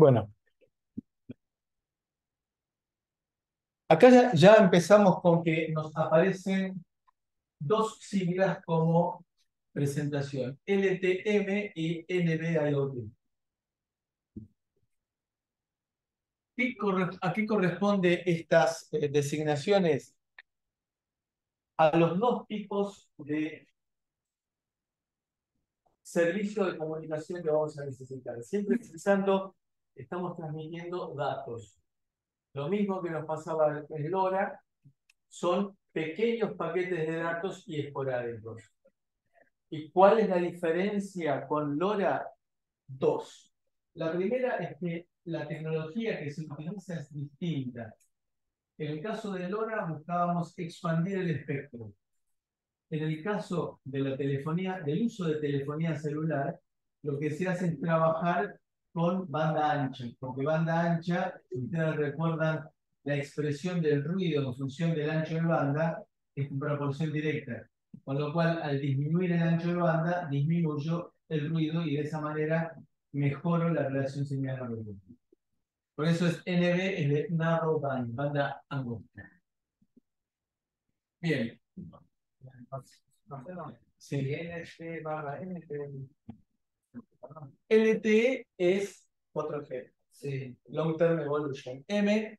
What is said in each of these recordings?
Bueno, acá ya empezamos con que nos aparecen dos siglas como presentación, LTM y NB-IoT. ¿A qué corresponde estas designaciones? A los dos tipos de servicio de comunicación que vamos a necesitar. Siempre precisando, estamos transmitiendo datos. Lo mismo que nos pasaba en LoRa, son pequeños paquetes de datos y esporádicos. ¿Y cuál es la diferencia con LoRa? Dos. La primera es que la tecnología que se utiliza es distinta. En el caso de LoRa buscábamos expandir el espectro. En el caso de la telefonía, del uso de telefonía celular, lo que se hace es trabajar con banda ancha, porque banda ancha, si ustedes recuerdan la expresión del ruido en función del ancho de banda, es en proporción directa. Con lo cual, al disminuir el ancho de banda, disminuyo el ruido y de esa manera mejoro la relación señal-ruido. Por eso es NB, es de narrow band, banda angosta. Bien. Sí. NT barra NT. LTE es 4G. Sí. Long Term Evolution. M,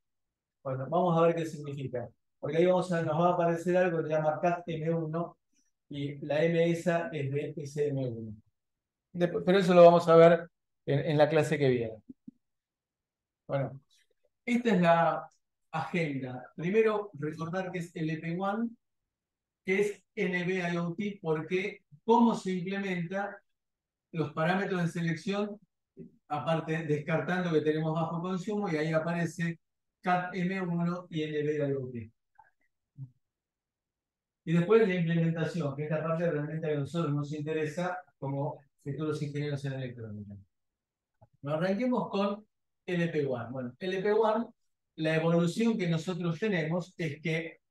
bueno, vamos a ver qué significa. Porque ahí nos va a aparecer algo que se llama CAT M1 y la M esa es de SM1. Pero eso lo vamos a ver en la clase que viene. Bueno, esta es la agenda. Primero, recordar que es LP1, que es NB-IoT, porque cómo se implementa los parámetros de selección, aparte descartando que tenemos bajo consumo, y ahí aparece CAT M1 y NB-IoT. Y después la implementación, que es la parte realmente que a nosotros nos interesa como futuros ingenieros en electrónica. Nos arranquemos con LP1. Bueno, LP1, la evolución que nosotros tenemos es que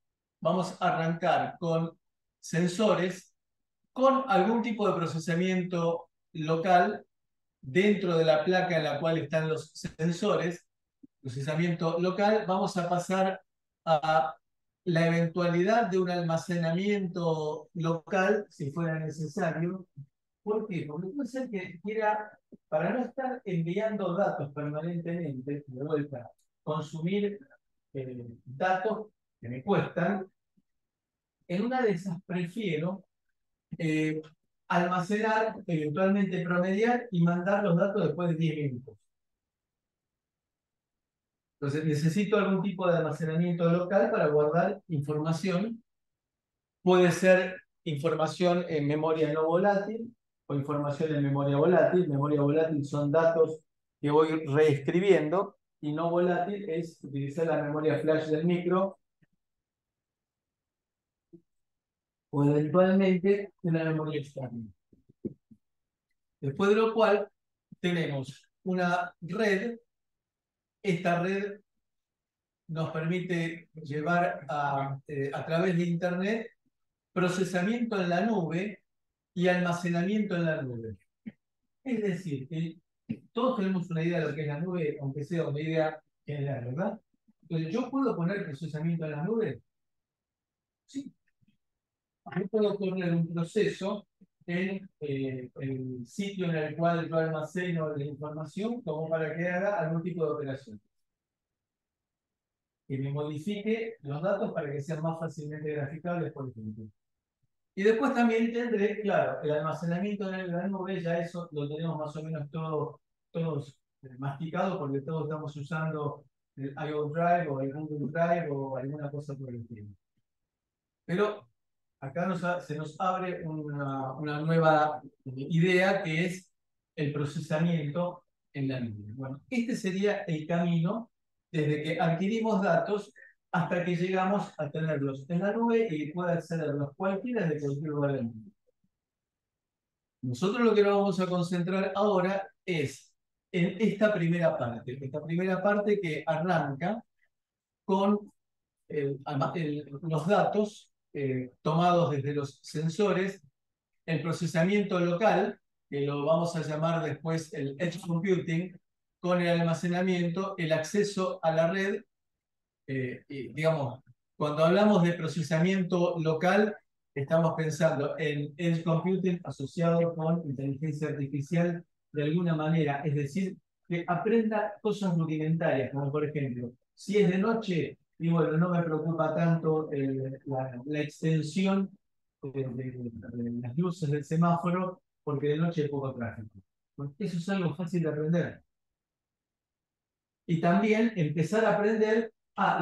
vamos a arrancar con sensores con algún tipo de procesamiento local dentro de la placa en la cual están los sensores, procesamiento local. Vamos a pasar a la eventualidad de un almacenamiento local, si fuera necesario. ¿Por qué? Porque puede ser que quiera, para no estar enviando datos permanentemente, de vuelta, consumir datos que me cuestan, en una de esas prefiero eh, almacenar, eventualmente promediar y mandar los datos después de 10 minutos. Entonces necesito algún tipo de almacenamiento local para guardar información. Puede ser información en memoria no volátil o información en memoria volátil. Memoria volátil son datos que voy reescribiendo y no volátil es utilizar la memoria flash del micro o eventualmente una memoria externa. Después de lo cual tenemos una red. Esta red nos permite llevar a través de Internet procesamiento en la nube y almacenamiento en la nube. Es decir, que todos tenemos una idea de lo que es la nube, aunque sea una idea general, ¿verdad? Entonces, ¿yo puedo poner procesamiento en la nube? Sí. Yo puedo correr un proceso en el sitio en el cual yo almaceno la información como para que haga algún tipo de operación. Que me modifique los datos para que sean más fácilmente graficables, por ejemplo. Y después también tendré, claro, el almacenamiento en la nube, ya eso lo tenemos más o menos todos masticado, porque todos estamos usando el IO Drive o el Google Drive o alguna cosa por el estilo. Pero acá se nos abre una nueva idea que es el procesamiento en la nube. Bueno, este sería el camino desde que adquirimos datos hasta que llegamos a tenerlos en la nube y pueda accederlos cualquiera de cualquier lugar del mundo. Nosotros lo que nos vamos a concentrar ahora es en esta primera parte que arranca con los datos tomados desde los sensores, el procesamiento local, que lo vamos a llamar después el Edge Computing, con el almacenamiento, el acceso a la red. Digamos, cuando hablamos de procesamiento local, estamos pensando en edge computing asociado con inteligencia artificial de alguna manera, es decir, que aprenda cosas rudimentarias, como por ejemplo, si es de noche, y bueno, no me preocupa tanto la extensión de las luces del semáforo, porque de noche hay poco tráfico. Eso es algo fácil de aprender. Y también empezar a aprender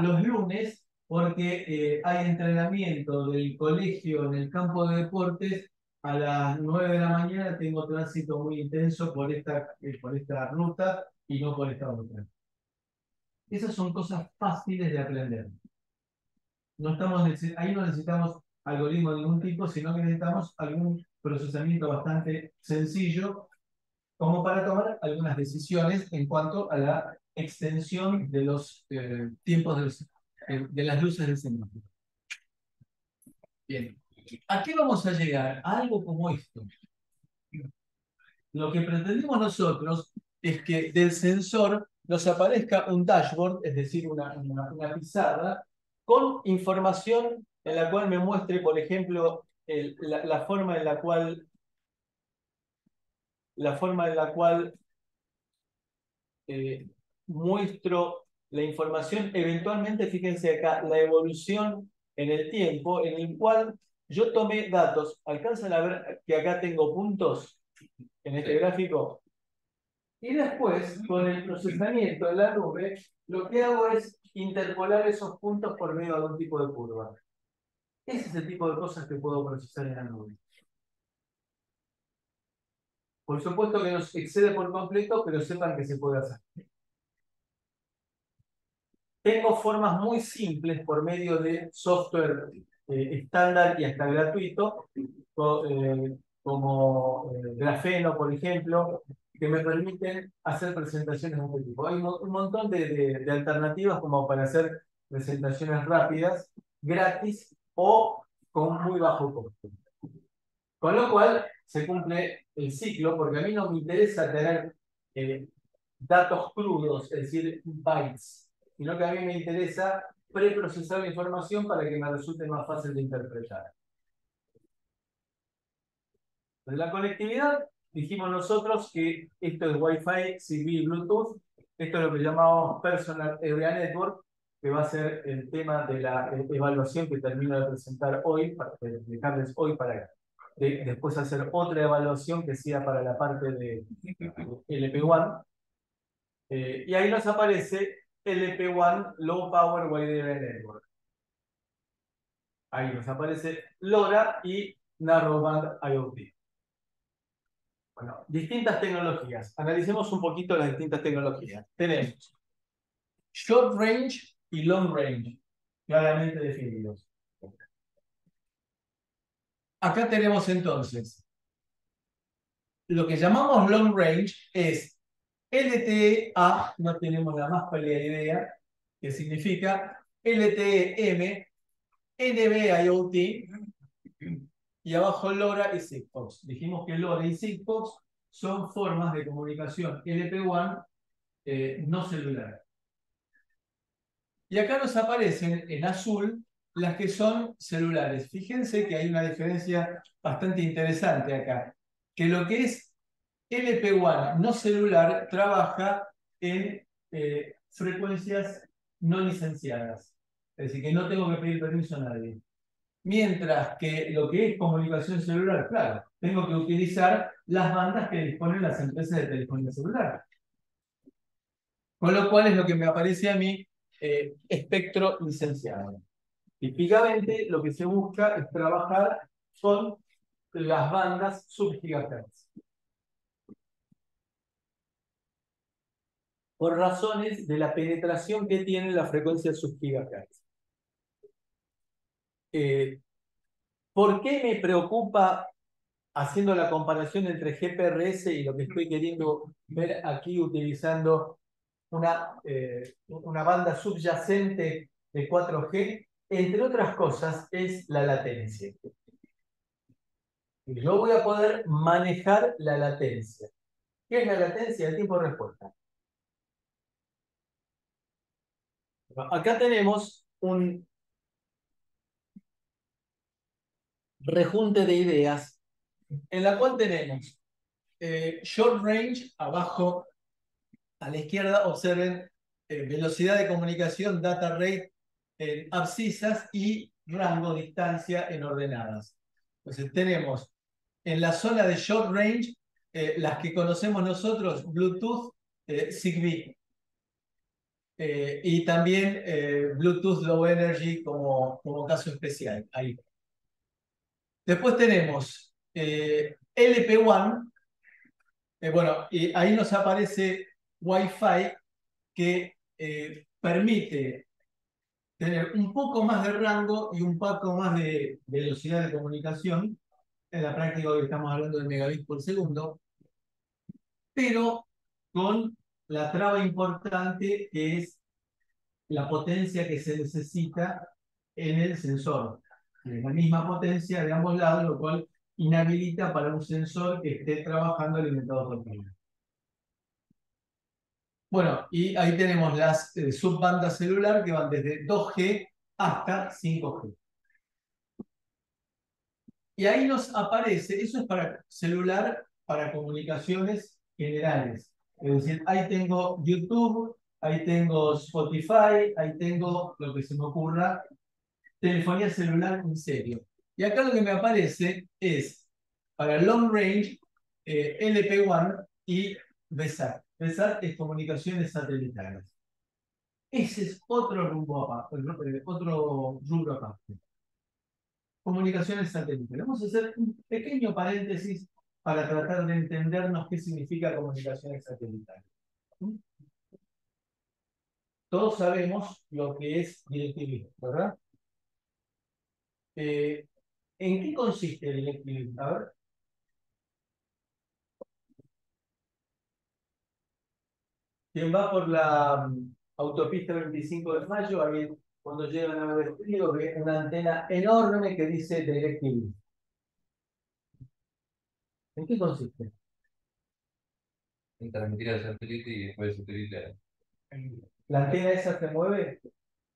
los lunes, porque hay entrenamiento del colegio en el campo de deportes. A las 9 de la mañana tengo tránsito muy intenso por esta ruta y no por esta otra. Esas son cosas fáciles de aprender. No estamos, ahí no necesitamos algoritmo de ningún tipo, sino que necesitamos algún procesamiento bastante sencillo como para tomar algunas decisiones en cuanto a la extensión de los tiempos de las luces del semáforo. Bien, ¿a qué vamos a llegar? A algo como esto. Lo que pretendemos nosotros es que del sensor nos aparezca un dashboard, es decir, una pizarra, con información en la cual me muestre, por ejemplo, la forma en la cual muestro la información, eventualmente, fíjense acá, la evolución en el tiempo, en el cual yo tomé datos. ¿Alcanzan a ver que acá tengo puntos en este gráfico? Y después, con el procesamiento de la nube, lo que hago es interpolar esos puntos por medio de algún tipo de curva. Ese es el tipo de cosas que puedo procesar en la nube. Por supuesto que nos excede por completo, pero sepan que se puede hacer. Tengo formas muy simples por medio de software estándar y hasta gratuito, como Grafeno, por ejemplo, que me permiten hacer presentaciones de este tipo. Hay un montón de alternativas como para hacer presentaciones rápidas, gratis o con muy bajo costo. Con lo cual se cumple el ciclo, porque a mí no me interesa tener datos crudos, es decir, bytes, sino que a mí me interesa preprocesar la información para que me resulte más fácil de interpretar. De la conectividad, dijimos nosotros que esto es Wi-Fi, Zigbee, Bluetooth. Esto es lo que llamamos Personal Area Network, que va a ser el tema de la evaluación que termino de presentar hoy, para dejarles hoy para después hacer otra evaluación que sea para la parte de LP1. Y ahí nos aparece LP1 Low Power Wide Area Network. Ahí nos aparece LoRa y Narrowband IoT. Bueno, distintas tecnologías. Analicemos un poquito las distintas tecnologías. Tenemos short range y long range, claramente definidos. Acá tenemos entonces lo que llamamos long range es LTE-A, no tenemos la más pálida idea qué significa, LTE-M, NB-IoT y abajo LoRa y Sigfox. Dijimos que LoRa y Sigfox son formas de comunicación LP1 no celular. Y acá nos aparecen en azul las que son celulares. Fíjense que hay una diferencia bastante interesante acá. Que lo que es LP1 no celular trabaja en frecuencias no licenciadas. Es decir, que no tengo que pedir permiso a nadie. Mientras que lo que es comunicación celular, claro, tengo que utilizar las bandas que disponen las empresas de telefonía celular. Con lo cual es lo que me aparece a mí espectro licenciado. Típicamente lo que se busca es trabajar con las bandas sub-gigahertz. Por razones de la penetración que tiene la frecuencia sub-gigahertz. ¿Por qué me preocupa, haciendo la comparación entre GPRS y lo que estoy queriendo ver aquí utilizando una banda subyacente de 4G? Entre otras cosas, es la latencia. Yo voy a poder manejar la latencia. ¿Qué es la latencia? El tiempo de respuesta. Acá tenemos un rejunte de ideas en la cual tenemos short range abajo a la izquierda. Observen velocidad de comunicación, data rate en abscisas y rango, distancia en ordenadas. Entonces tenemos en la zona de short range las que conocemos nosotros, Bluetooth, Zigbee. Y también Bluetooth Low Energy como caso especial. Ahí. Después tenemos LP1. Bueno, y ahí nos aparece Wi-Fi que permite tener un poco más de rango y un poco más de velocidad de comunicación. En la práctica hoy estamos hablando de megabits por segundo, pero con la traba importante que es la potencia que se necesita en el sensor. Es la misma potencia de ambos lados, lo cual inhabilita para un sensor que esté trabajando alimentado por pila. Bueno, y ahí tenemos las subbandas celular que van desde 2G hasta 5G. Y ahí nos aparece, eso es para celular, para comunicaciones generales. Es decir, ahí tengo YouTube, ahí tengo Spotify, ahí tengo lo que se me ocurra, telefonía celular en serio. Y acá lo que me aparece es para long range, LP1 y VSAT. VSAT es comunicaciones satelitales. Ese es otro rumbo aparte, otro rubro aparte. Comunicaciones satelitales. Vamos a hacer un pequeño paréntesis para tratar de entendernos qué significa comunicaciones satelitales. Todos sabemos lo que es DirecTV, ¿verdad? ¿En qué consiste DirecTV? A ver. Quien va por la autopista 25 de Mayo, ahí cuando llegan a Vestrío, ve una antena enorme que dice DirecTV. ¿En qué consiste? En transmitir al satélite y después el satélite. ¿La antena esa se mueve?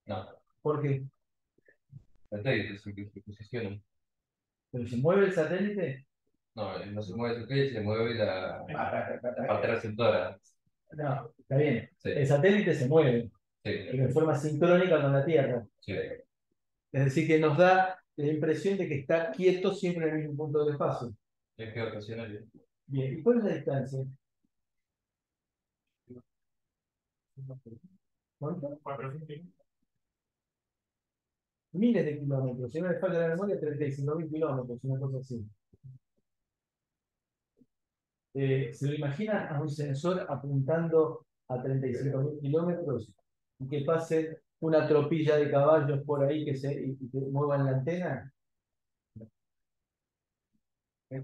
No, ¿Por qué? satélite se posiciona. ¿Pero se mueve el satélite? No, no se mueve el satélite, se mueve la parte receptora. No, está bien. Sí, El satélite se mueve sí, en forma sincrónica con la Tierra. sí. Es decir, que nos da la impresión de que está quieto siempre en el mismo punto del espacio. Es geoestacionario. Bien, ¿y cuál es la distancia? ¿Cuánto? 400. Miles de kilómetros. Si no me falla la memoria, 35.000 kilómetros, una cosa así. ¿Se lo imaginan a un sensor apuntando a 35.000 kilómetros y que pase una tropilla de caballos por ahí y que muevan la antena?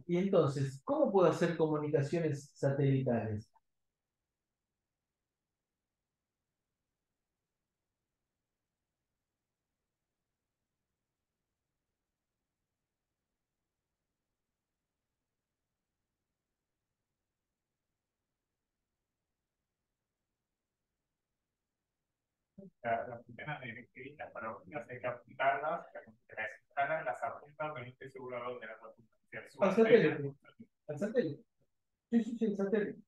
Y entonces, ¿cómo puedo hacer comunicaciones satelitales? Las antenas de electricidad para ópticas hay que apuntarlas, las instalan, las apuntan, pero no estoy seguro de dónde las apuntan. Si al sur Al satélite. Al satélite. Sí, sí, sí, el satélite.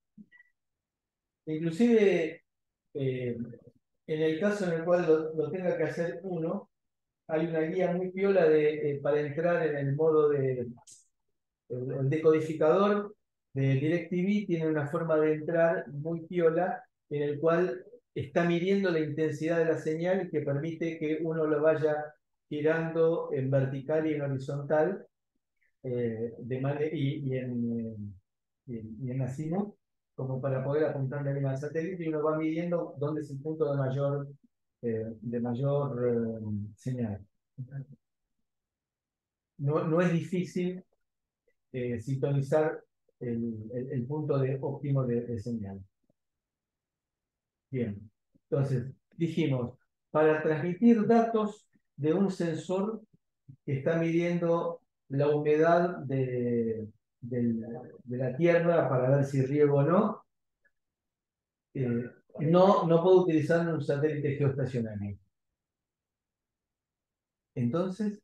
Inclusive, en el caso en el cual lo tenga que hacer uno, hay una guía muy piola para entrar en el modo de... El decodificador de DirecTV tiene una forma de entrar muy piola en el cual está midiendo la intensidad de la señal y que permite que uno lo vaya girando en vertical y en horizontal y en azimut, como para poder apuntarle bien al satélite, y uno va midiendo dónde es el punto de mayor señal. No, no es difícil sintonizar el punto óptimo de señal. Bien, entonces dijimos, para transmitir datos de un sensor que está midiendo la humedad de la tierra para ver si riego o no, no puedo utilizar un satélite geoestacionario. Entonces,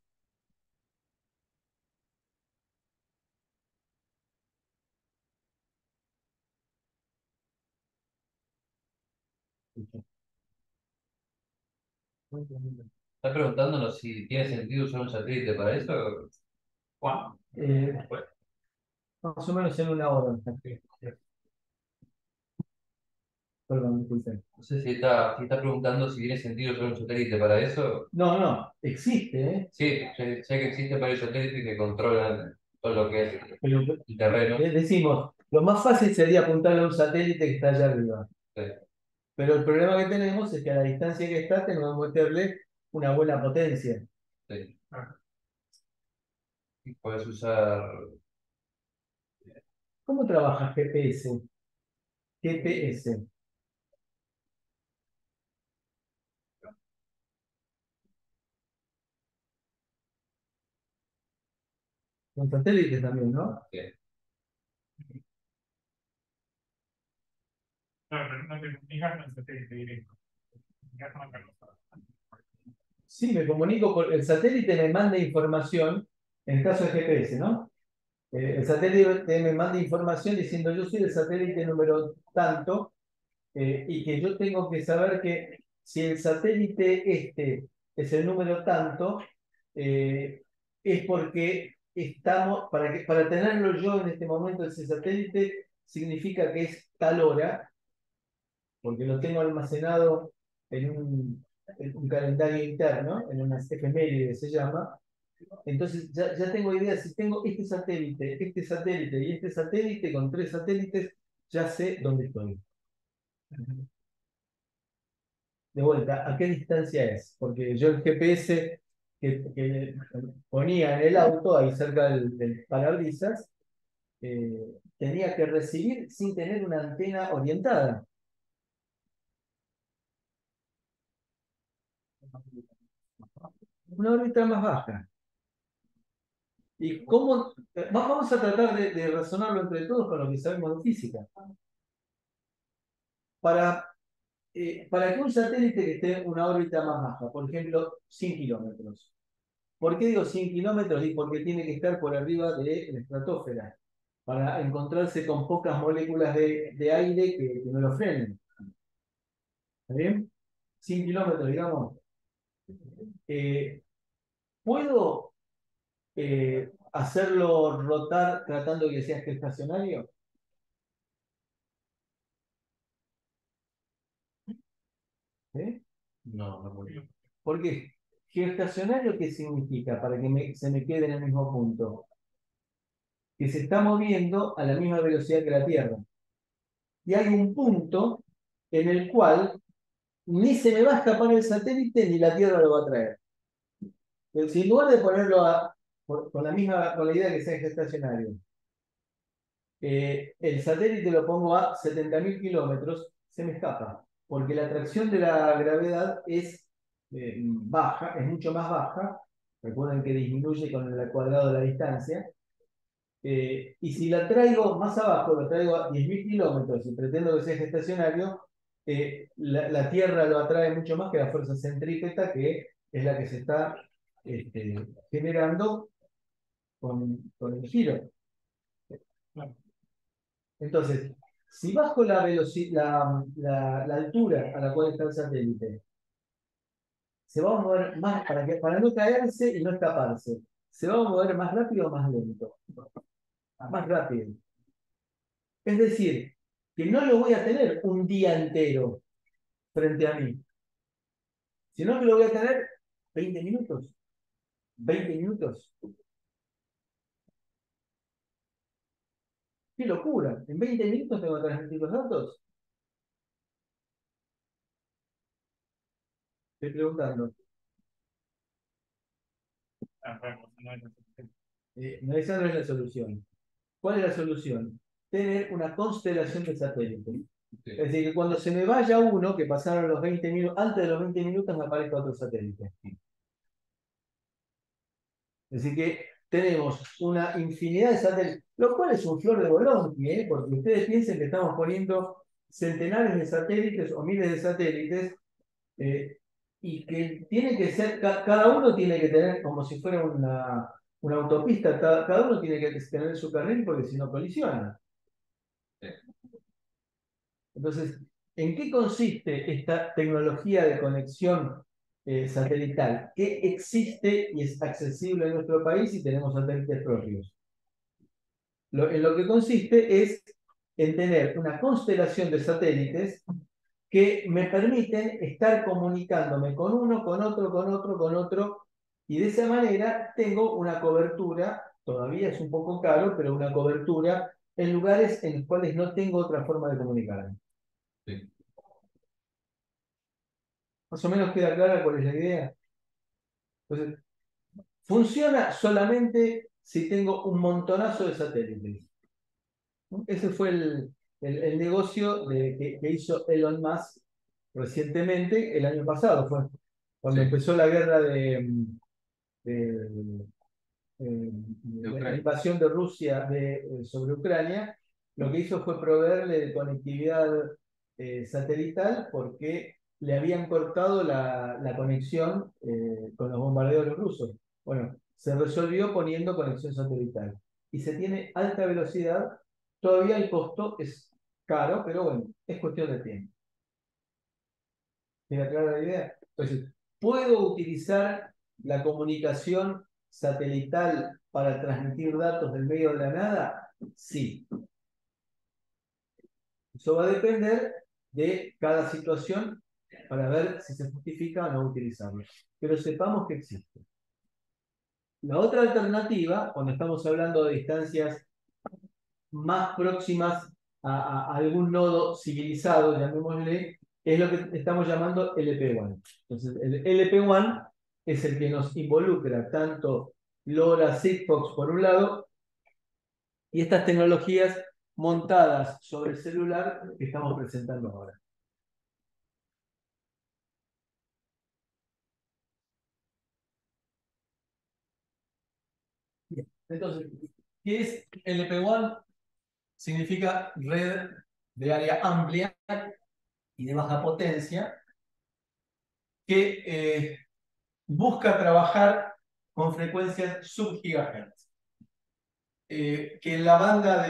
Está preguntándonos si tiene sentido usar un satélite para eso. Juan, más o menos en una hora. Perdón, disculpen. No sé si está preguntando si tiene sentido usar un satélite para eso. No, existe, ¿eh? Sí, sé que existen varios satélites que controlan todo lo que es Pero el terreno. decimos, lo más fácil sería apuntarle a un satélite que está allá arriba. Sí, Pero el problema que tenemos es que a la distancia que está tenemos que meterle una buena potencia. sí. Y puedes usar. ¿Cómo trabaja GPS? GPS. Con satélites también, ¿no? Sí. no te comunicas con el satélite directo. Te comunicas con la persona. Sí, me comunico por el satélite, me manda información, en el caso de GPS, ¿no? El satélite me manda información diciendo yo soy el satélite número tanto y que yo tengo que saber que si el satélite este es el número tanto, es porque estamos, para tenerlo yo en este momento, ese satélite significa que es tal hora, porque lo tengo almacenado en un calendario interno, en una efeméride se llama. Entonces ya tengo idea, si tengo este satélite y este satélite, con 3 satélites, ya sé dónde estoy. De vuelta, ¿a qué distancia es? Porque yo el GPS que ponía en el auto, ahí cerca del parabrisas, tenía que recibir sin tener una antena orientada. Una órbita más baja. ¿Y cómo? Vamos a tratar de razonarlo entre todos con lo que sabemos de física. Para, para que un satélite que esté en una órbita más baja, por ejemplo, 100 kilómetros. ¿Por qué digo 100 kilómetros? Y porque tiene que estar por arriba de la estratosfera, para encontrarse con pocas moléculas de aire que no lo frenen. ¿Está bien? 100 kilómetros, digamos. Eh, ¿Puedo hacerlo rotar tratando de que sea estacionario? ¿Eh? No, no muy bien. ¿Por qué? Geoestacionario, ¿qué significa? Para que se me quede en el mismo punto. Que se está moviendo a la misma velocidad que la Tierra. Y hay un punto en el cual ni se me va a escapar el satélite ni la Tierra lo va a traer. Pero si en lugar de ponerlo con la idea que sea geoestacionario, el satélite lo pongo a 70.000 kilómetros, se me escapa. Porque la atracción de la gravedad es baja, es mucho más baja. Recuerden que disminuye con el cuadrado de la distancia. Y si la traigo más abajo, lo traigo a 10.000 kilómetros y pretendo que sea estacionario, la Tierra lo atrae mucho más que la fuerza centrípeta, que es la que se está generando con el giro. Entonces, si bajo la altura a la cual está el satélite, se va a mover más para no caerse y no escaparse. ¿Se va a mover más rápido o más lento? Más rápido. Es decir, que no lo voy a tener un día entero frente a mí, sino que lo voy a tener 20 minutos. 20 minutos. ¡Qué locura! ¿En 20 minutos tengo que transmitir los datos? Estoy preguntando. No, esa no es la solución. ¿Cuál es la solución? Tener una constelación de satélites. Sí. Es decir, que cuando se me vaya uno, que pasaron los 20 minutos, antes de los 20 minutos me aparezca otro satélite. Es decir, que tenemos una infinidad de satélites, lo cual es un flor de Bolonqui, porque ustedes piensen que estamos poniendo centenares de satélites o miles de satélites, y que tiene que ser, cada uno tiene que tener como si fuera una autopista, cada uno tiene que tener su carril porque si no colisiona. Entonces, ¿en qué consiste esta tecnología de conexión satelital? ¿Qué existe y es accesible en nuestro país y tenemos satélites propios? En lo que consiste es en tener una constelación de satélites que me permiten estar comunicándome con uno, con otro, con otro, con otro, y de esa manera tengo una cobertura, todavía es un poco caro, pero una cobertura en lugares en los cuales no tengo otra forma de comunicarme. Sí. Más o menos queda clara cuál es la idea. Entonces, funciona solamente si tengo un montonazo de satélites. Ese fue el negocio que hizo Elon Musk recientemente, el año pasado, fue cuando Sí. empezó la guerra de la invasión de Rusia sobre Ucrania. Lo que hizo fue proveerle de conectividad satelital porque le habían cortado la conexión con los bombardeos rusos. Bueno, se resolvió poniendo conexión satelital y se tiene alta velocidad. Todavía el costo es caro, pero bueno, es cuestión de tiempo. ¿Queda clara la idea? Entonces, ¿puedo utilizar la comunicación satelital para transmitir datos del medio de la nada? Sí. Eso va a depender de cada situación para ver si se justifica o no utilizarlo. Pero sepamos que existe. La otra alternativa, cuando estamos hablando de distancias más próximas a algún nodo civilizado, llamémosle, es lo que estamos llamando LP1. Entonces, el LP1 es el que nos involucra tanto LoRa, Sigfox por un lado, y estas tecnologías montadas sobre el celular que estamos presentando ahora. Bien. Entonces, ¿qué es LP1? Significa red de área amplia y de baja potencia que busca trabajar con frecuencias sub-gigahertz. Que en la banda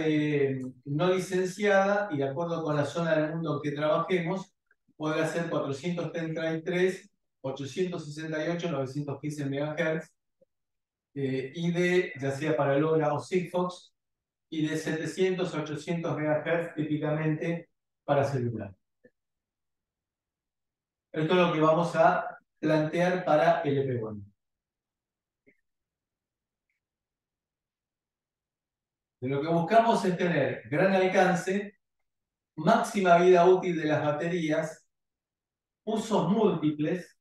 no licenciada y de acuerdo con la zona del mundo que trabajemos, podrá ser 433, 868, 915 MHz, y ya sea para LoRa o Sigfox, y de 700 a 800 MHz típicamente para celular. Esto es lo que vamos a plantear para LP1. Lo que buscamos es tener gran alcance, máxima vida útil de las baterías, usos múltiples.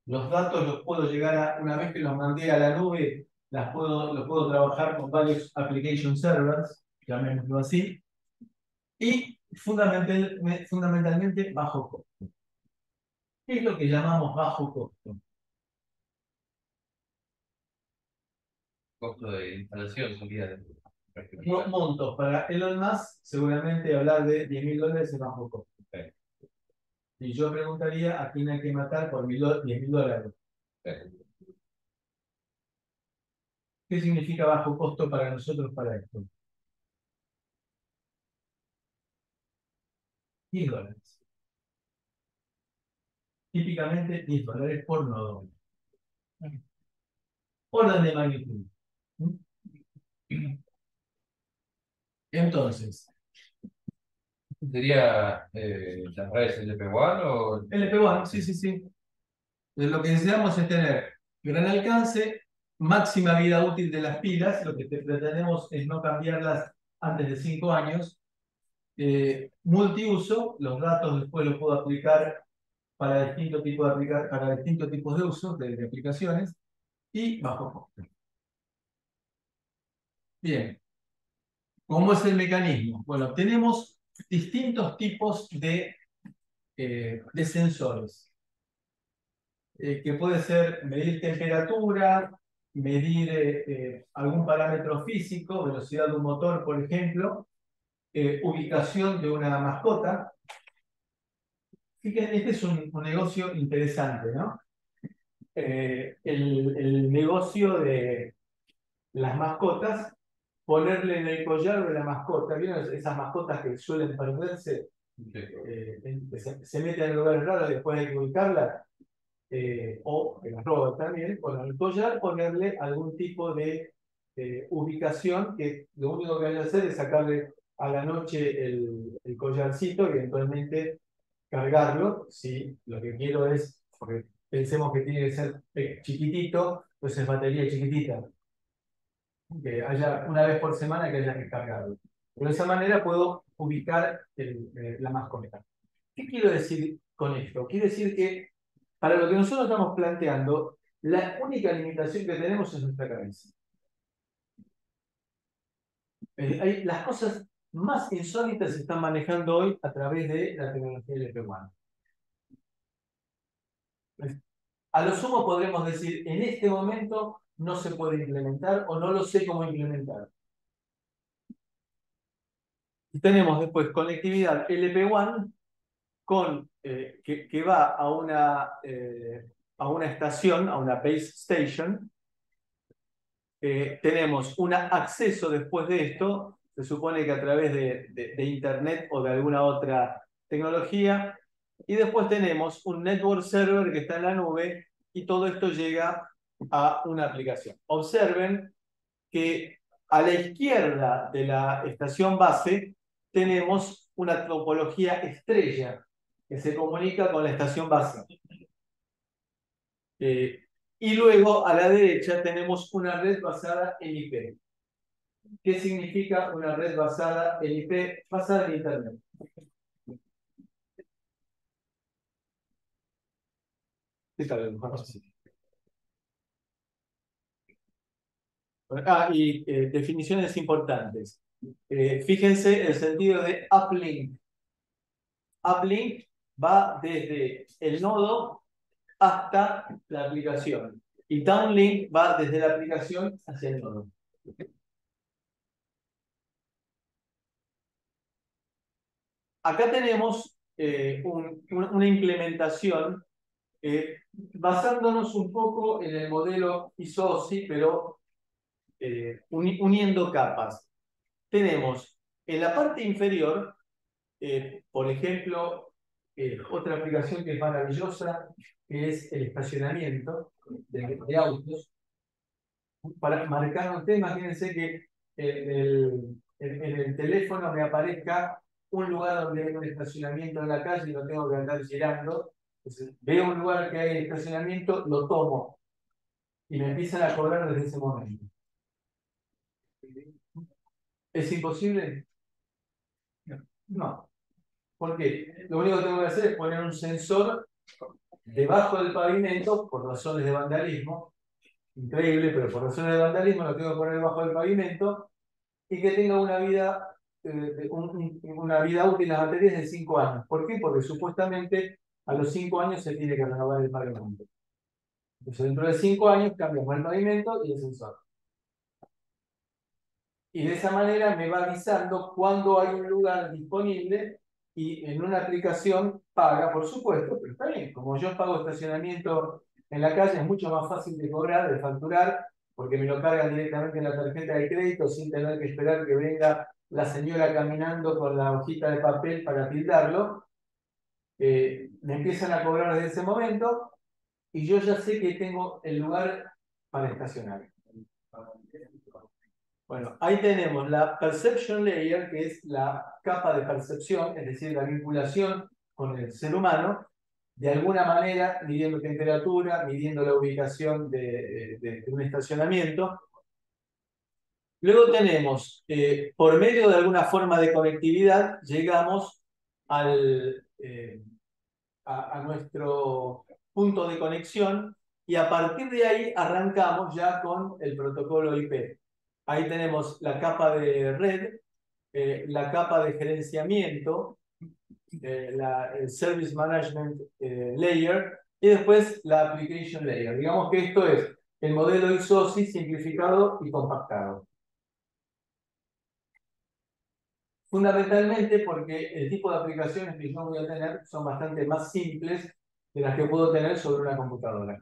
Los datos los puedo llegar a, una vez que los mandé a la nube, los puedo trabajar con varios application servers, llamémoslo así, y fundamentalmente bajo costo. ¿Qué es lo que llamamos bajo costo? Costo de instalación sería de Montos. Para Elon Musk, seguramente hablar de $10.000 es bajo costo. Y yo preguntaría a quién hay que matar por $10.000. ¿Qué significa bajo costo para nosotros para esto? $10. Típicamente $10 por nodo. Orden de magnitud. Entonces, ¿sería las redes LP1 o...? LP1, sí. Lo que deseamos es tener gran alcance, máxima vida útil de las pilas, lo que pretendemos es no cambiarlas antes de 5 años, multiuso, los datos después los puedo aplicar para distintos tipos de usos de aplicaciones, y bajo costo. Bien, ¿cómo es el mecanismo? Bueno, tenemos distintos tipos de sensores, que puede ser medir temperatura, medir algún parámetro físico, velocidad de un motor, por ejemplo, ubicación de una mascota, Fíjense, este es un negocio interesante, ¿no? El negocio de las mascotas, ponerle en el collar de la mascota, ¿vieron esas mascotas que suelen perderse? Se meten en lugares raros y después hay que ubicarlas, o que las roban también. Bueno, en el collar ponerle algún tipo de ubicación que lo único que hay que hacer es sacarle a la noche el collarcito y eventualmente cargarlo. Si lo que quiero es, porque pensemos que tiene que ser chiquitito, pues es batería chiquitita, que haya una vez por semana que haya que cargarlo. De esa manera puedo ubicar la mascota. ¿Qué quiero decir con esto? Quiere decir que para lo que nosotros estamos planteando, la única limitación que tenemos es nuestra cabeza. Las cosas más insólitas se están manejando hoy a través de la tecnología LP1. A lo sumo podremos decir, en este momento no se puede implementar o no lo sé cómo implementar. Y tenemos después conectividad LP1 con, que va a una estación, a una base station. Tenemos un acceso después de esto, se supone que a través de Internet o de alguna otra tecnología, y después tenemos un network server que está en la nube y todo esto llega a una aplicación. Observen que a la izquierda de la estación base tenemos una topología estrella que se comunica con la estación base. Y luego a la derecha tenemos una red basada en IP. ¿Qué significa una red basada en IP? Basada en Internet. ¿Qué tal? Y definiciones importantes. Fíjense el sentido de uplink. Uplink va desde el nodo hasta la aplicación. Y downlink va desde la aplicación hacia el nodo. Acá tenemos una implementación basándonos un poco en el modelo ISOSI, pero uniendo capas. Tenemos en la parte inferior, por ejemplo, otra aplicación que es maravillosa, que es el estacionamiento de autos. Para marcar un tema, imagínense que en el teléfono me aparezca un lugar donde hay un estacionamiento en la calle y lo tengo que andar girando. Entonces, veo un lugar que hay estacionamiento, lo tomo y me empiezan a cobrar desde ese momento. ¿Es imposible? No. ¿Por qué? Lo único que tengo que hacer es poner un sensor debajo del pavimento por razones de vandalismo. Increíble, pero por razones de vandalismo lo tengo que poner debajo del pavimento y que tenga una vida, una vida útil en las baterías de 5 años. ¿Por qué? Porque supuestamente a los 5 años se tiene que renovar el pavimento. Entonces dentro de 5 años cambiamos el pavimento y el sensor. Y de esa manera me va avisando cuando hay un lugar disponible y en una aplicación paga, por supuesto, pero está bien. Como yo pago estacionamiento en la calle, es mucho más fácil de cobrar, de facturar, porque me lo cargan directamente en la tarjeta de crédito sin tener que esperar que venga la señora caminando con la hojita de papel para tildarlo. Me empiezan a cobrar desde ese momento y yo ya sé que tengo el lugar para estacionar. Bueno, ahí tenemos la perception layer, que es la capa de percepción, es decir, la vinculación con el ser humano, de alguna manera midiendo temperatura, midiendo la ubicación de un estacionamiento. Luego tenemos, por medio de alguna forma de conectividad, llegamos a nuestro punto de conexión y a partir de ahí arrancamos ya con el protocolo IP. Ahí tenemos la capa de red, la capa de gerenciamiento, el Service Management Layer y después la Application Layer. Digamos que esto es el modelo ISOSI simplificado y compactado. Fundamentalmente porque el tipo de aplicaciones que yo voy a tener son bastante más simples de las que puedo tener sobre una computadora.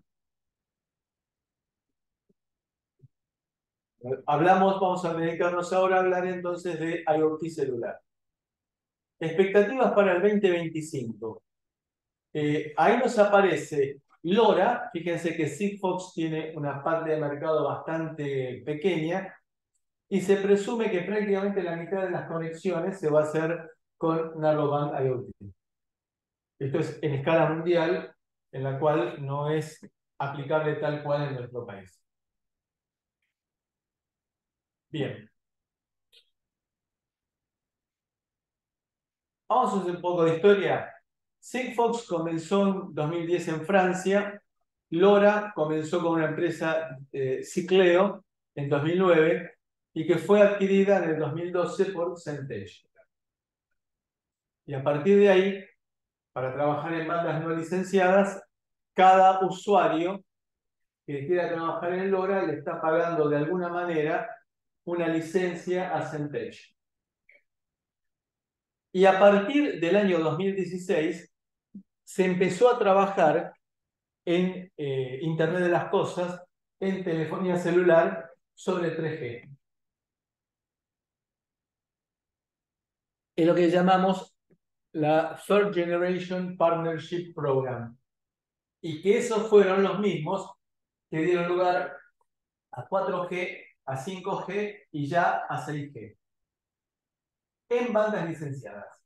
Vamos a dedicarnos ahora a hablar entonces de IoT celular. Expectativas para el 2025. Ahí nos aparece LoRa. Fíjense que Sigfox tiene una parte de mercado bastante pequeña y se presume que prácticamente la mitad de las conexiones se va a hacer con Narrowband IoT. Esto es en escala mundial, en la cual no es aplicable tal cual en nuestro país. Bien. Vamos a hacer un poco de historia. Sigfox comenzó en 2010 en Francia. LoRa comenzó con una empresa, Cicleo, en 2009 y que fue adquirida en el 2012 por Centage. Y a partir de ahí, para trabajar en bandas no licenciadas, cada usuario que quiera trabajar en LoRa le está pagando de alguna manera una licencia a Centage. Y a partir del año 2016 se empezó a trabajar en Internet de las Cosas, en telefonía celular sobre 3G. Es lo que llamamos la Third Generation Partnership Program. Y que esos fueron los mismos que dieron lugar a 4G, a 5G y ya a 6G. En bandas licenciadas.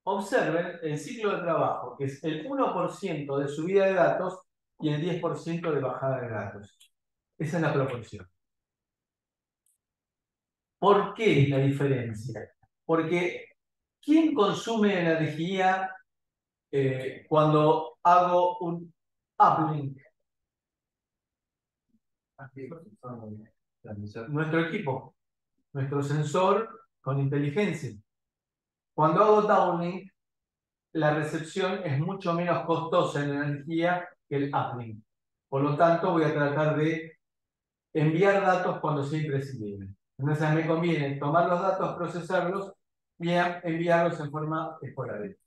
Observen el ciclo de trabajo, que es el 1% de subida de datos y el 10% de bajada de datos. Esa es la proporción. ¿Por qué la diferencia? Porque ¿quién consume energía cuando hago un uplink? Nuestro equipo, nuestro sensor con inteligencia. Cuando hago downlink, la recepción es mucho menos costosa en energía que el uplink. Por lo tanto, voy a tratar de enviar datos cuando sea imprescindible. Entonces, me conviene tomar los datos, procesarlos y enviarlos en forma esporádica.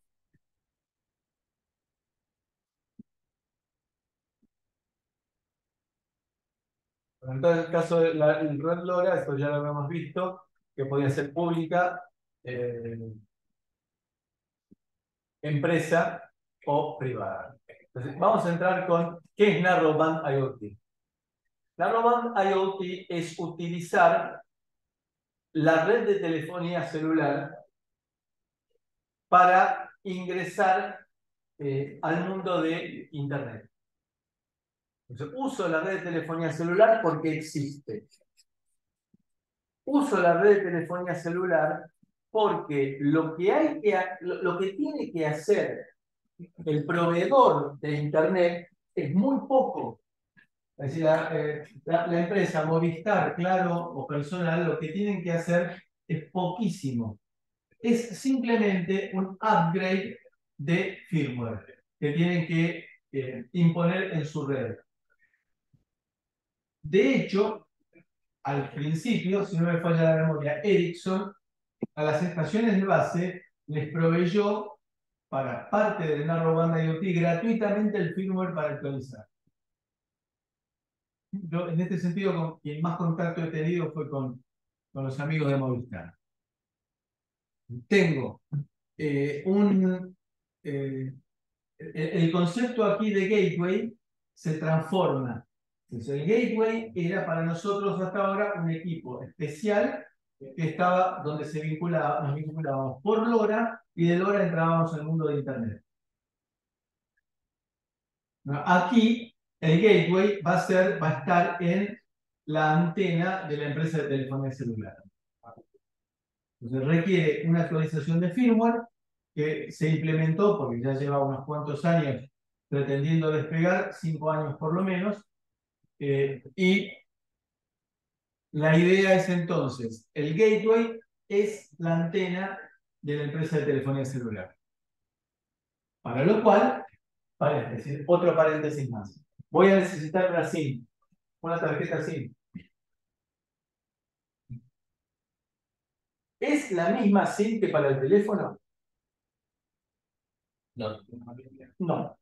En todo el caso del red LoRa, esto ya lo habíamos visto, que podía ser pública, empresa o privada. Entonces, vamos a entrar con ¿qué es Narrowband IoT? Narrowband IoT es utilizar la red de telefonía celular para ingresar al mundo de Internet. Entonces, uso la red de telefonía celular porque existe. Uso la red de telefonía celular porque lo que tiene que hacer el proveedor de Internet es muy poco. Es decir, la empresa Movistar, Claro o Personal, lo que tienen que hacer es poquísimo. Es simplemente un upgrade de firmware que tienen que imponer en su red. De hecho, al principio, si no me falla la memoria, Ericsson a las estaciones de base les proveyó para parte del Narrowband IoT gratuitamente el firmware para actualizar. Yo, en este sentido, con quien más contacto he tenido fue con los amigos de Movistar. Tengo el concepto aquí de gateway se transforma. Entonces, el gateway era para nosotros hasta ahora un equipo especial que estaba donde nos vinculábamos por LoRa y de LoRa entrábamos al mundo de Internet. Aquí el gateway va a estar en la antena de la empresa de telefonía celular. Entonces requiere una actualización de firmware que se implementó porque ya lleva unos cuantos años pretendiendo despegar, 5 años por lo menos, y la idea es entonces, el gateway es la antena de la empresa de telefonía celular. Para lo cual, paréntesis, otro paréntesis más. Voy a necesitar una SIM, una tarjeta SIM. ¿Es la misma SIM que para el teléfono? No. No.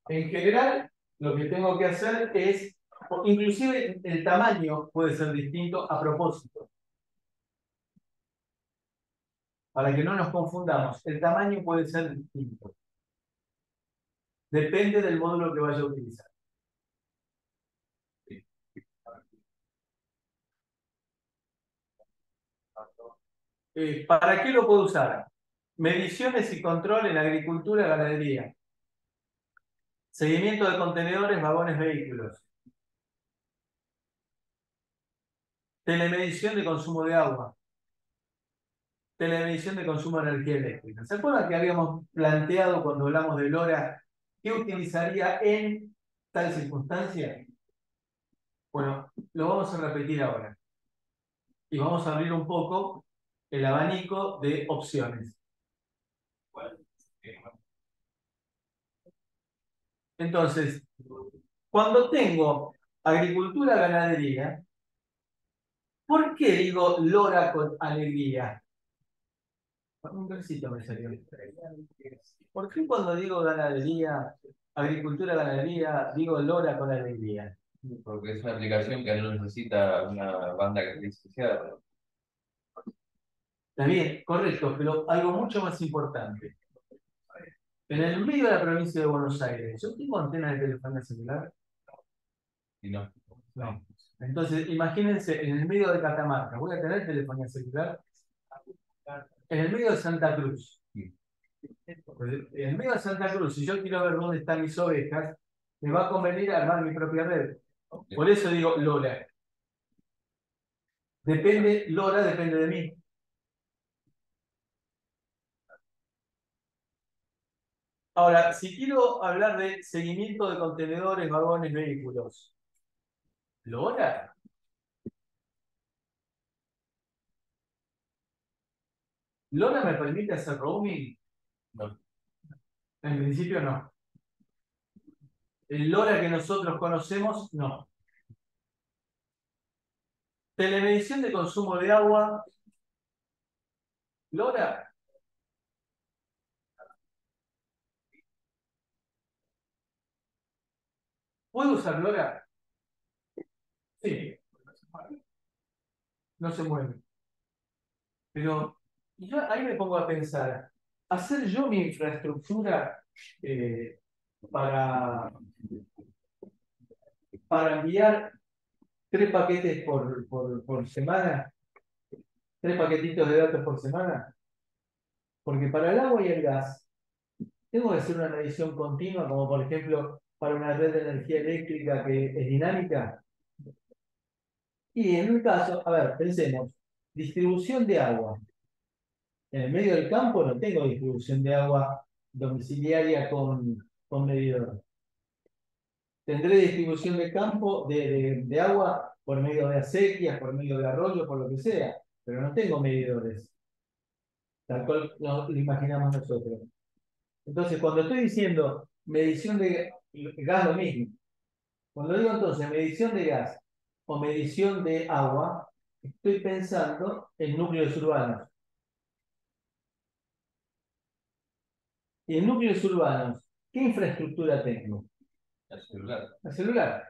En general, lo que tengo que hacer es, inclusive el tamaño puede ser distinto a propósito. Para que no nos confundamos, el tamaño puede ser distinto. Depende del módulo que vaya a utilizar. ¿Para qué lo puedo usar? Mediciones y control en agricultura y ganadería. Seguimiento de contenedores, vagones, vehículos. Telemedición de consumo de agua. Telemedición de consumo de energía eléctrica. ¿Se acuerdan que habíamos planteado cuando hablamos de LoRa qué utilizaría en tal circunstancia? Bueno, lo vamos a repetir ahora. Y vamos a abrir un poco el abanico de opciones. Entonces, cuando tengo agricultura, ganadería, ¿por qué digo LoRa con alegría? Un versito me salió. ¿Por qué cuando digo ganadería, agricultura, ganadería, digo LoRa con alegría? Porque es una aplicación que no necesita una banda especial. Está bien, correcto, pero algo mucho más importante. En el medio de la provincia de Buenos Aires, ¿yo tengo antena de telefonía celular? Y no. No. Entonces, imagínense, en el medio de Catamarca, ¿voy a tener telefonía celular? En el medio de Santa Cruz. Sí. En el medio de Santa Cruz, si yo quiero ver dónde están mis ovejas, me va a convenir armar mi propia red. Por eso digo LoRa. LoRa depende de mí. Ahora, si quiero hablar de seguimiento de contenedores, vagones, vehículos, ¿LoRa? ¿LoRa me permite hacer roaming? No. En principio no. El LoRa que nosotros conocemos, no. Telemedición de consumo de agua, ¿LoRa? ¿Puedo usar LoRa? Sí, no se mueve. Pero yo ahí me pongo a pensar, hacer yo mi infraestructura para, para enviar 3 paquetes por semana, 3 paquetitos de datos por semana, porque para el agua y el gas tengo que hacer una medición continua, como por ejemplo para una red de energía eléctrica que es dinámica. Y en un caso, a ver, pensemos, distribución de agua. En el medio del campo no tengo distribución de agua domiciliaria con medidor. Tendré distribución de campo de agua por medio de acequias, por medio de arroyos, por lo que sea, pero no tengo medidores, tal cual lo imaginamos nosotros. Entonces, cuando estoy diciendo medición de gas, lo mismo. Cuando digo entonces medición de gas o medición de agua, estoy pensando en núcleos urbanos. Y en núcleos urbanos, ¿qué infraestructura tengo? El celular. La celular.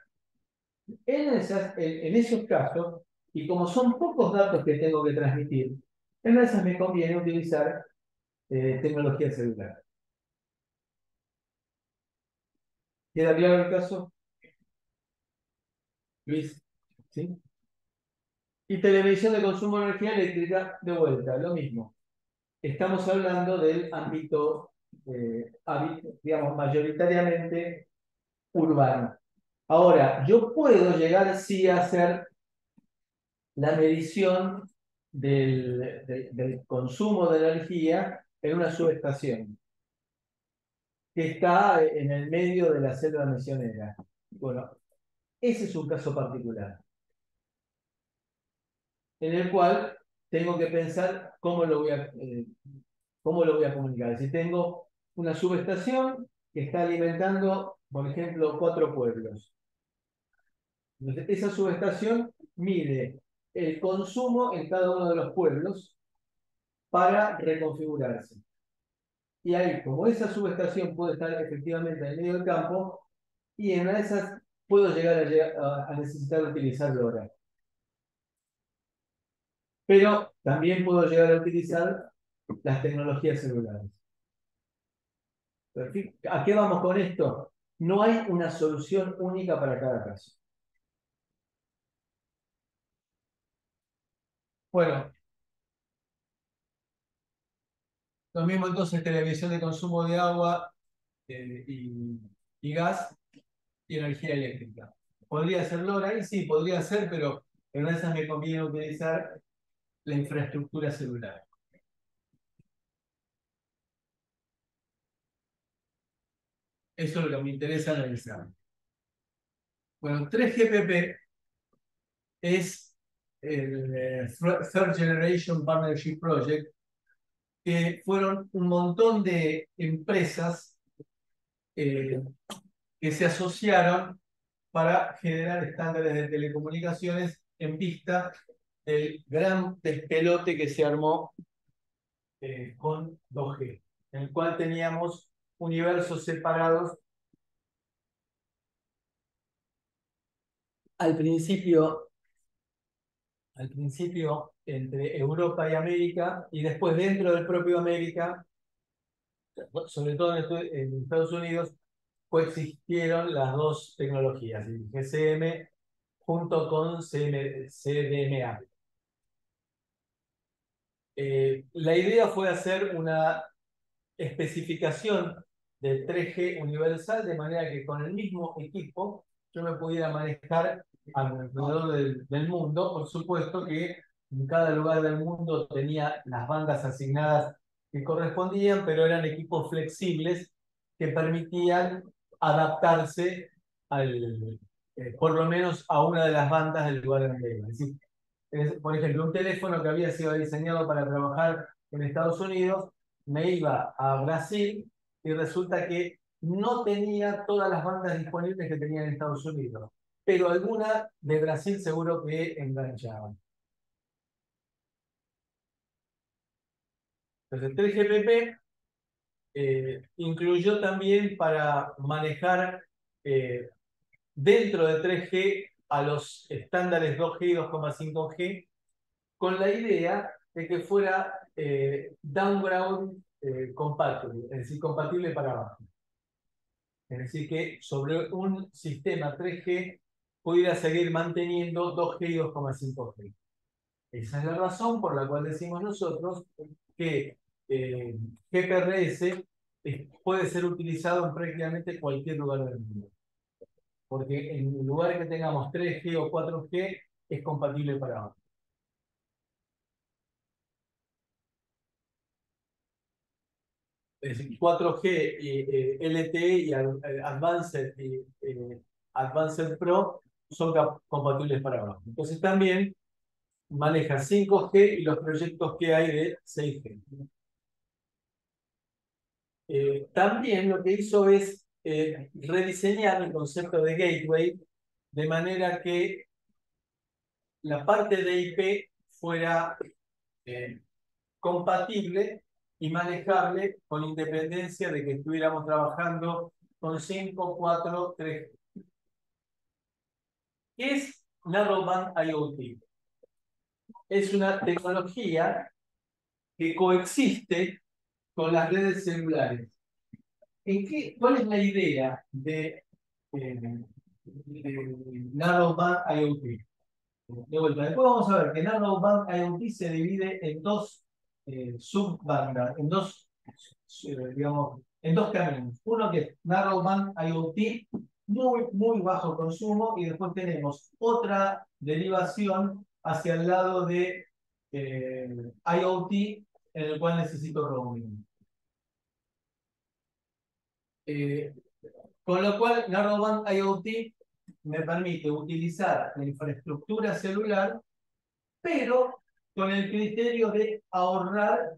En esos casos, y como son pocos datos que tengo que transmitir, en esas me conviene utilizar tecnología celular. ¿Queda claro el caso? Luis, ¿sí? Y televisión de consumo de energía eléctrica, de vuelta, lo mismo. Estamos hablando del ámbito, digamos, mayoritariamente urbano. Ahora, yo puedo llegar sí a hacer la medición del consumo de energía en una subestación que está en el medio de la selva misionera. Bueno, ese es un caso particular, en el cual tengo que pensar cómo lo voy a comunicar. Si tengo una subestación que está alimentando, por ejemplo, 4 pueblos. Entonces, esa subestación mide el consumo en cada uno de los pueblos para reconfigurarse. Y ahí, como esa subestación puede estar efectivamente en medio del campo, y en una de esas puedo llegar a necesitar utilizar LoRa. Pero también puedo llegar a utilizar las tecnologías celulares. ¿A qué vamos con esto? No hay una solución única para cada caso. Bueno, lo mismo entonces televisión de consumo de agua y gas y energía eléctrica. ¿Podría ser LoRa? Y sí, podría ser, pero en una de esas me conviene utilizar la infraestructura celular. Eso es lo que me interesa analizar. Bueno, 3GPP es el Third Generation Partnership Project, que fueron un montón de empresas que se asociaron para generar estándares de telecomunicaciones en vista del gran despelote que se armó con 2G, en el cual teníamos universos separados al principio entre Europa y América, y después dentro del propio América, sobre todo en Estados Unidos, coexistieron las dos tecnologías, el GSM junto con CDMA. La idea fue hacer una especificación de 3G universal, de manera que con el mismo equipo yo me pudiera manejar alrededor del mundo. Por supuesto que en cada lugar del mundo tenía las bandas asignadas que correspondían, pero eran equipos flexibles que permitían adaptarse por lo menos a una de las bandas del lugar donde iba. Es decir, por ejemplo, un teléfono que había sido diseñado para trabajar en Estados Unidos, me iba a Brasil y resulta que no tenía todas las bandas disponibles que tenía en Estados Unidos, pero alguna de Brasil seguro que enganchaban. Entonces, 3GPP incluyó también para manejar dentro de 3G a los estándares 2G y 2,5G, con la idea de que fuera downground compatible, es decir, compatible para abajo. Es decir, que sobre un sistema 3G pudiera seguir manteniendo 2G y 2,5G. Esa es la razón por la cual decimos nosotros que GPRS puede ser utilizado en prácticamente cualquier lugar del mundo. Porque en lugares que tengamos 3G o 4G es compatible para abajo. Es decir, 4G, LTE y Advanced Pro son compatibles para abajo. Entonces también maneja 5G y los proyectos que hay de 6G. También lo que hizo es rediseñar el concepto de gateway de manera que la parte de IP fuera compatible y manejable con independencia de que estuviéramos trabajando con 5, 4, 3. ¿Qué es Narrowband IoT? Es una tecnología que coexiste con las redes celulares. ¿Cuál es la idea de Narrowband IoT? De vuelta, después vamos a ver que Narrowband IoT se divide en dos subbandas, digamos, en dos caminos. Uno que es Narrowband IoT, muy bajo consumo, y después tenemos otra derivación hacia el lado de IoT, en el cual necesito roaming. Con lo cual, Narrowband IoT me permite utilizar la infraestructura celular, pero con el criterio de ahorrar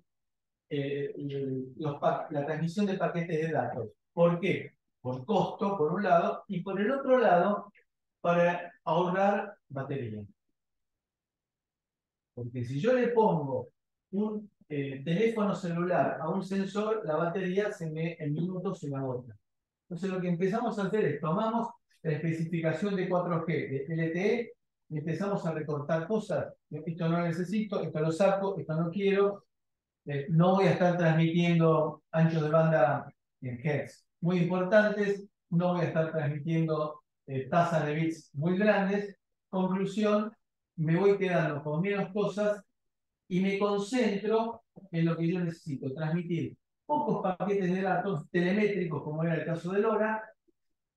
la transmisión de paquetes de datos. ¿Por qué? Por costo, por un lado, y por el otro lado, para ahorrar batería. Porque si yo le pongo un teléfono celular a un sensor, la batería en minutos se me agota. Entonces lo que empezamos a hacer es tomamos la especificación de 4G, de LTE, y empezamos a recortar cosas. Esto no lo necesito, esto lo saco, esto no quiero. No voy a estar transmitiendo anchos de banda en hertz muy importantes, no voy a estar transmitiendo tasas de bits muy grandes. Conclusión, me voy quedando con menos cosas y me concentro en lo que yo necesito, transmitir pocos paquetes de datos telemétricos, como era el caso de LoRa,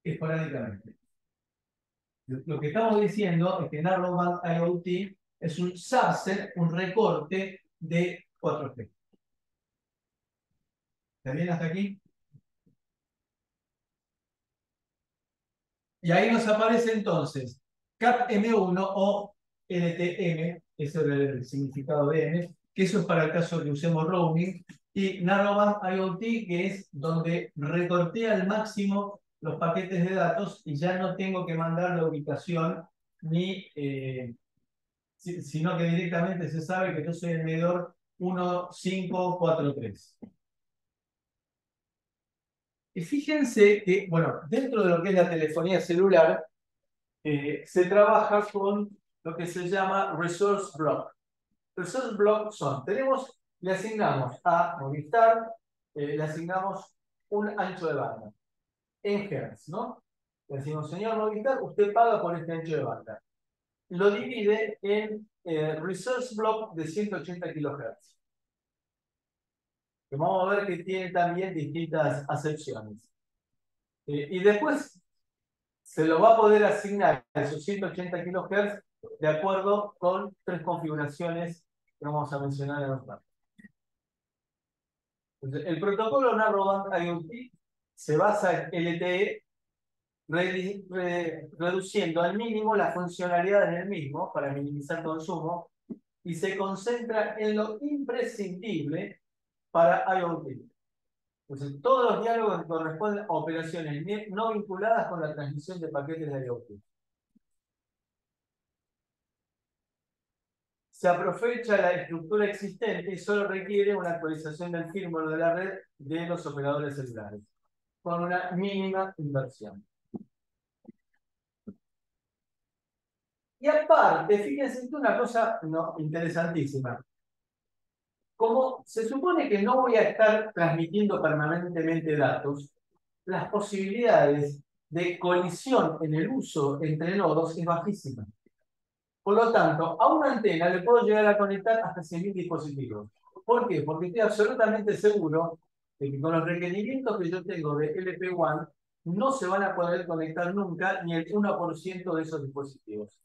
esporádicamente. Lo que estamos diciendo es que Narrowband IoT es un subset, un recorte de 4G. ¿Está bien hasta aquí? Y ahí nos aparece entonces CAP-M1 o LTM, ese es el significado de M, que eso es para el caso que usemos roaming, y Narrowband IoT, que es donde recorté al máximo los paquetes de datos y ya no tengo que mandar la ubicación ni, sino que directamente se sabe que yo soy el medidor 1543. Y fíjense que, bueno, dentro de lo que es la telefonía celular, se trabaja con lo que se llama resource block. Resource block le asignamos a Movistar, le asignamos un ancho de banda en hertz, ¿no? Le decimos, señor Movistar, usted paga por este ancho de banda. Lo divide en resource block de 180 kHz. Que vamos a ver que tiene también distintas acepciones. Y después se lo va a poder asignar a esos 180 kHz de acuerdo con 3 configuraciones que vamos a mencionar en los datos. Entonces, el protocolo Narrowband IoT se basa en LTE, reduciendo al mínimo las funcionalidades del mismo para minimizar consumo y se concentra en lo imprescindible para IoT. Entonces, todos los diálogos corresponden a operaciones no vinculadas con la transmisión de paquetes de IoT. Se aprovecha la estructura existente y solo requiere una actualización del firmware de la red de los operadores celulares, con una mínima inversión. Y aparte, fíjense una cosa interesantísima. Como se supone que no voy a estar transmitiendo permanentemente datos, las posibilidades de colisión en el uso entre nodos es bajísima. Por lo tanto, a una antena le puedo llegar a conectar hasta 100.000 dispositivos. ¿Por qué? Porque estoy absolutamente seguro de que con los requerimientos que yo tengo de LP1 no se van a poder conectar nunca ni el 1% de esos dispositivos.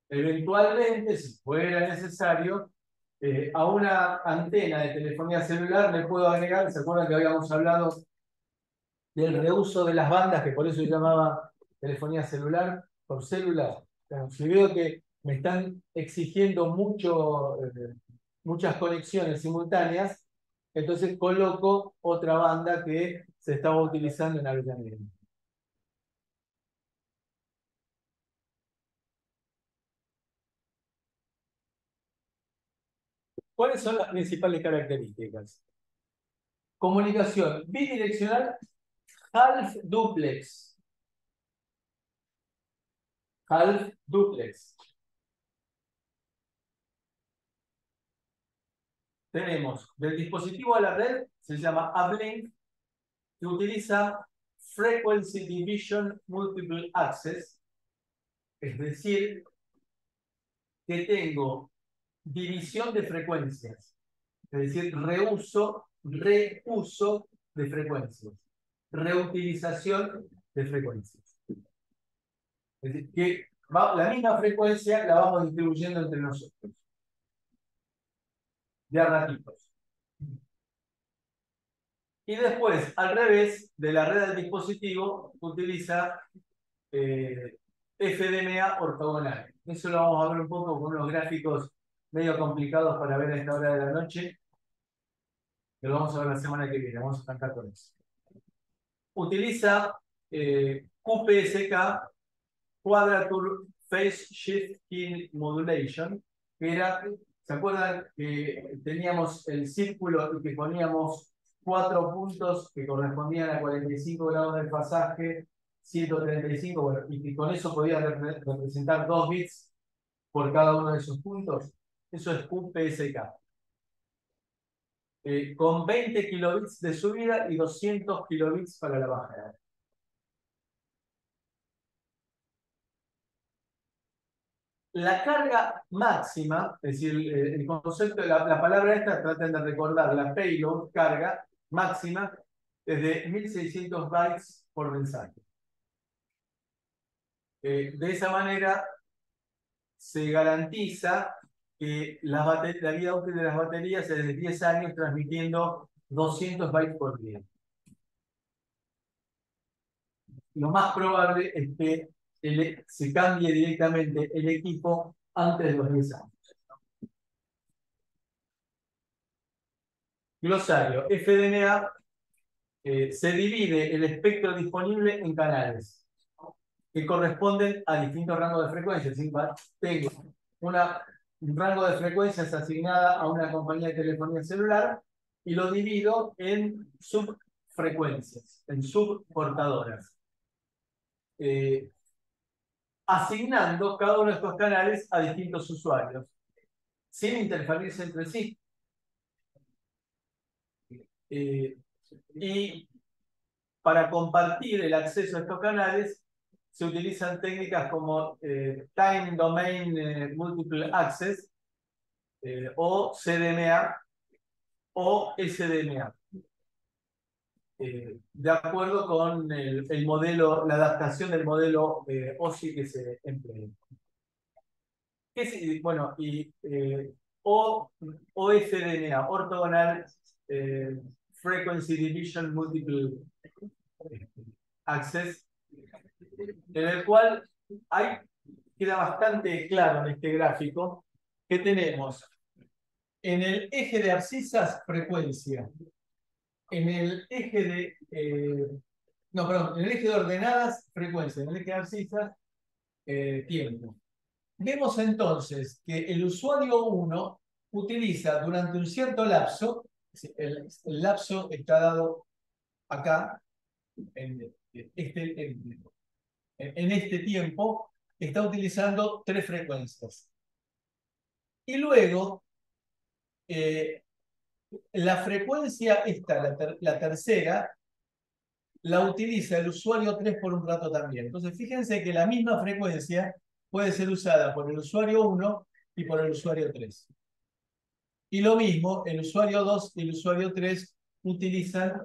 Eventualmente, si fuera necesario, a una antena de telefonía celular le puedo agregar, ¿se acuerdan que habíamos hablado del reuso de las bandas, que por eso yo llamaba telefonía celular por celular? Si veo que me están exigiendo muchas conexiones simultáneas, entonces coloco otra banda que se estaba utilizando en Avellaneda. ¿Cuáles son las principales características? Comunicación bidireccional half duplex. Half duplex. Tenemos del dispositivo a la red, se llama uplink, que utiliza Frequency Division Multiple Access, es decir, que tengo división de frecuencias, es decir, reuso de frecuencias, reutilización de frecuencias. Es decir, que la misma frecuencia la vamos distribuyendo entre nosotros, de a ratitos. Y después, al revés, de la red del dispositivo, utiliza FDMA ortogonal. Eso lo vamos a ver un poco con unos gráficos medio complicados para ver a esta hora de la noche. Lo vamos a ver la semana que viene, vamos a arrancar con eso. Utiliza QPSK, Quadrature Phase Shift Key Modulation, que era, ¿se acuerdan que teníamos el círculo y que poníamos 4 puntos que correspondían a 45 grados del pasaje, 135, bueno, y que con eso podía representar 2 bits por cada uno de esos puntos? Eso es QPSK. Con 20 kilobits de subida y 200 kilobits para la bajada. La carga máxima, es decir, el concepto de la palabra esta, traten de recordar, la payload, carga máxima, es de 1600 bytes por mensaje. De esa manera se garantiza que la vida útil de las baterías es de 10 años transmitiendo 200 bytes por día. Lo más probable es que se cambie directamente el equipo antes de los 10 años. Glosario. FDMA se divide el espectro disponible en canales que corresponden a distintos rangos de frecuencias. ¿Sí? Tengo un rango de frecuencias asignada a una compañía de telefonía celular y lo divido en subfrecuencias, en subportadoras. Asignando cada uno de estos canales a distintos usuarios, sin interferirse entre sí. Y para compartir el acceso a estos canales, se utilizan técnicas como Time Domain Multiple Access, o CDMA, o SDMA. De acuerdo con el modelo, la adaptación del modelo OSI que se emplea. Bueno, y OFDMA, Orthogonal Frequency Division Multiple Access, en el cual queda bastante claro en este gráfico que tenemos en el eje de abscisas frecuencia, en el eje de no, perdón, en el eje de ordenadas frecuencia, en el eje de abscisas tiempo. Vemos entonces que el usuario 1 utiliza durante un cierto lapso, el lapso está dado acá, en este tiempo, está utilizando 3 frecuencias. Y luego, la frecuencia esta, la tercera, la utiliza el usuario 3 por un rato también. Entonces, fíjense que la misma frecuencia puede ser usada por el usuario 1 y por el usuario 3. Y lo mismo, el usuario 2 y el usuario 3 utilizan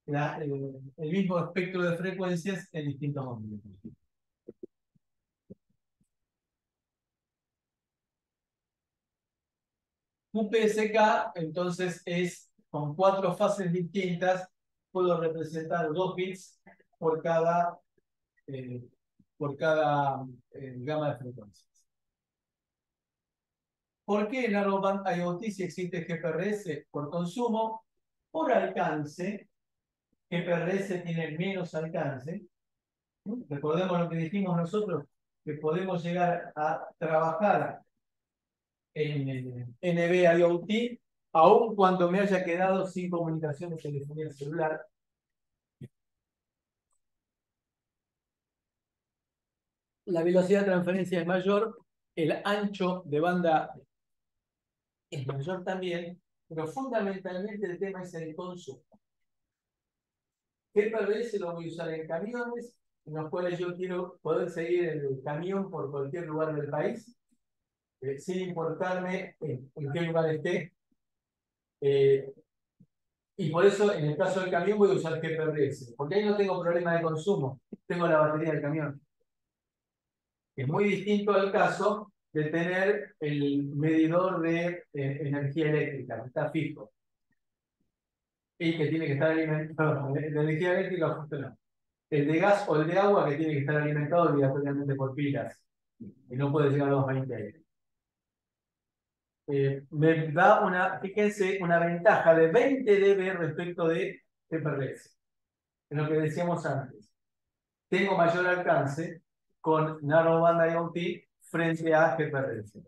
el mismo espectro de frecuencias en distintos momentos. QPSK, entonces, es con 4 fases distintas. Puedo representar 2 bits por cada gama de frecuencias. ¿Por qué en Narrowband IoT si existe GPRS? Por consumo, por alcance. GPRS tiene menos alcance. Recordemos lo que dijimos nosotros, que podemos llegar a trabajar en NB IoT, aun cuando me haya quedado sin comunicación de telefonía celular. La velocidad de transferencia es mayor, el ancho de banda es mayor también, pero fundamentalmente el tema es el consumo. GPRS lo voy a usar en camiones, en los cuales yo quiero poder seguir el camión por cualquier lugar del país, sin importarme en qué lugar esté. Y por eso, en el caso del camión, voy a usar GPRS, porque ahí no tengo problema de consumo, tengo la batería del camión. Es muy distinto al caso de tener el medidor de energía eléctrica, que está fijo. Y que tiene que estar alimentado. De energía eléctrica, justo no. El de gas o el de agua, que tiene que estar alimentado obligatoriamente por pilas. Y no puede llegar a los 20 ahí. Me da fíjense, una ventaja de 20 dB respecto de GPRS. Es lo que decíamos antes. tengo mayor alcance con Narrowband IoT frente a GPRS.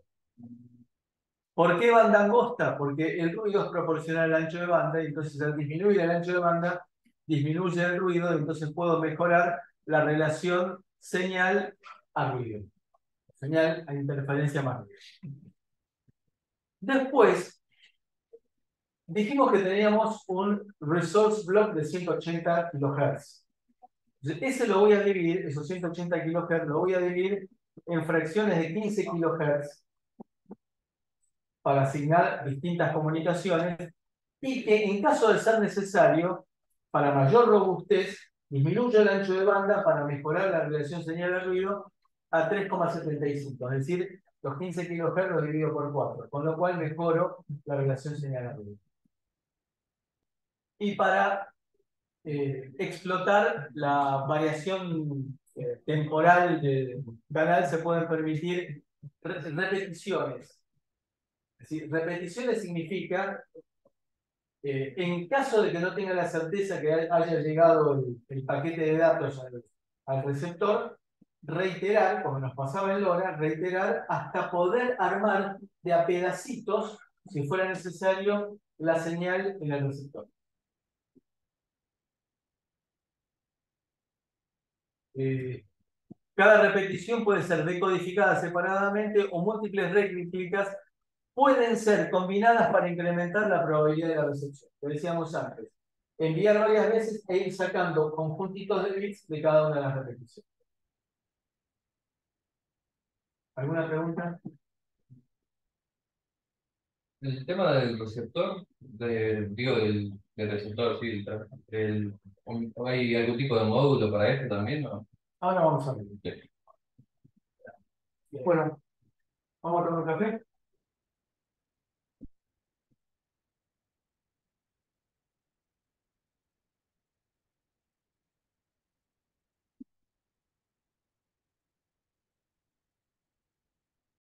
¿Por qué banda angosta? Porque el ruido es proporcional al ancho de banda y entonces al disminuir el ancho de banda, disminuye el ruido y entonces puedo mejorar la relación señal a ruido. Señal a interferencia más ruido. Después, dijimos que teníamos un resource block de 180 kHz. Ese lo voy a dividir, esos 180 kHz, lo voy a dividir en fracciones de 15 kHz para asignar distintas comunicaciones y que en caso de ser necesario, para mayor robustez, disminuyo el ancho de banda para mejorar la relación señal a ruido a 3,75, es decir, los 15 kHz los divido por 4, con lo cual mejoro la relación señal a ruido. Y para explotar la variación temporal del canal se pueden permitir repeticiones. Es decir, repeticiones significa, en caso de que no tenga la certeza que haya llegado el paquete de datos al receptor, reiterar, como nos pasaba en LoRa, reiterar hasta poder armar de a pedacitos, si fuera necesario, la señal en el receptor. Cada repetición puede ser decodificada separadamente o múltiples réplicas pueden ser combinadas para incrementar la probabilidad de la recepción. Lo decíamos antes. Enviar varias veces e ir sacando conjuntitos de bits de cada una de las repeticiones. ¿Alguna pregunta? El tema del receptor, del receptor, sí, ¿hay algún tipo de módulo para esto también? ¿No? Ahora vamos a ver. Sí. Bueno, vamos a tomar un café.